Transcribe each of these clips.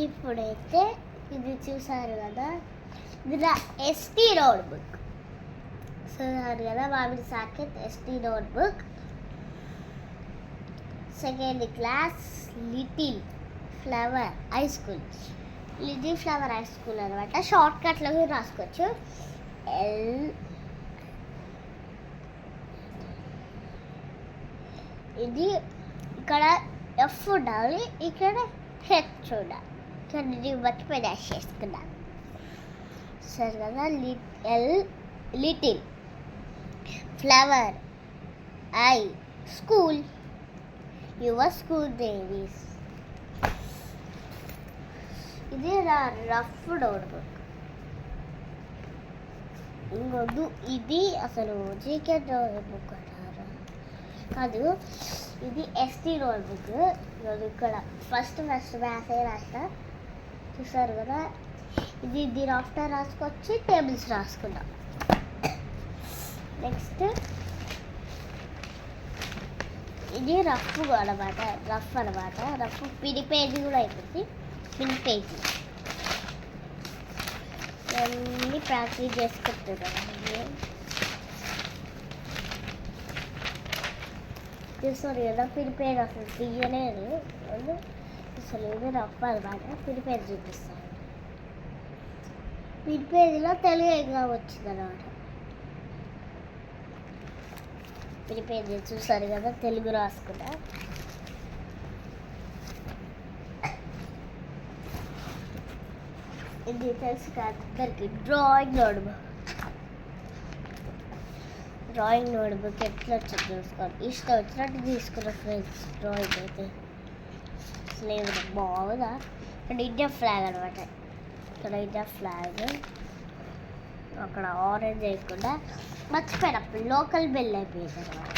ఇప్పుడైతే ఇది చూసారు కదా, ఇది నా ఎస్టీ నోట్ బుక్. చూసారు కదా, మామిడి socket ST note book. Second class little flower high school. Little flower high school అనమాట. షార్ట్ కట్లో రాసుకోవచ్చు. ఇది ఇక్కడ ఎఫ్ ఉండాలి, ఇక్కడ హెచ్ ఉండాలి. ఇక్కడ ఇది మర్చిపోయి డాష్ చేసుకున్నాను. సరే కదా, little flower I school your school babies. ఇది రఫ్ నోట్ బుక్. ఇంకొద్దు, ఇది అసలు జీకే నోట్ బుక్ అంటారు కాదు, ఇది ఎస్టీ నోట్ బుక్. ఇక్కడ ఫస్ట్ మ్యాథ్స్ రాస్తా. చూసారు కదా, ఇది దీని ఆఫ్టర్ రాసుకొచ్చి టేబుల్స్ రాసుకుందాం. నెక్స్ట్ ఇది రఫ్ అనమాట. రఫ్ పిడి పేజీ కూడా అయిపోతుంది. పిడి పేజీ అన్నీ ప్రాక్టీస్ చేసుకుంటున్నాను. చూస్తారు కదా, పిడి పేజీ అసలు తీయలేదు. అసలు ఇది రఫ్ అనమాట. పిడి పేజీ చూపిస్తాను. పిడి పేజీలో తెలుగు ఎగ్జామ్ వచ్చింది అనమాట. పిడి పేజీ చూసారు కదా, తెలుగు రాసుకున్నా. ఇది తెలుసు కాదు అందరికి, డ్రాయింగ్ నోట్బుక్ ఎట్లా వచ్చింది చూసుకోండి. ఇష్టం వచ్చినట్టు తీసుకున్న ఫ్రెండ్స్. డ్రాయింగ్ అయితే లేదు, బాగుందా. ఇక్కడ ఇండియా ఫ్లాగ్ అనమాట. ఇక్కడ ఇండియా ఫ్లాగ్, అక్కడ ఆరెంజ్ వేయకుండా మర్చిపోయినప్పుడు లోకల్ బెల్ అయిపోయింది అనమాట.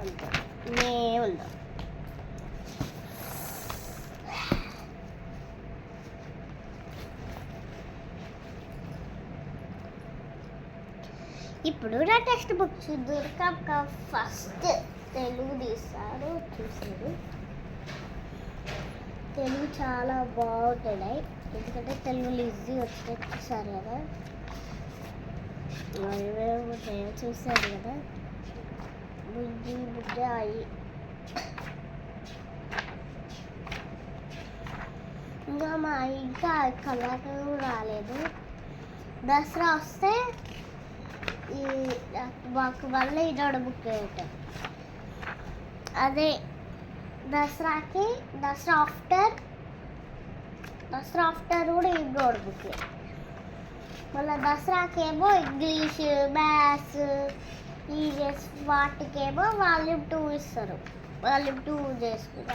అంతే ఉందా. ఇప్పుడు నా టెక్స్ట్ బుక్ చూద్దాం. ఫస్ట్ తెలుగు తీస్తారు. చూసారు, తెలుగు చాలా బాగుంటున్నాయి, ఎందుకంటే తెలుగులో ఈజీ వచ్చినాయి. చూసారు కదా, చూసారు కదా, బుద్ధి అయ్యి. ఇంకా కళాకారు రాలేదు. దసరా వస్తే మాకు మళ్ళీ ఈ నోట్ బుక్ వేయటం. అదే దసరా ఆఫ్టర్ కూడా ఈ నోట్ బుక్. మళ్ళీ దసరాకేమో ఇంగ్లీష్, మ్యాథ్స్, ఈవీఎస్ వాటికేమో వాల్యూమ్ 2 ఇస్తారు. వాల్యూమ్ 2 చేసుకుంటారు.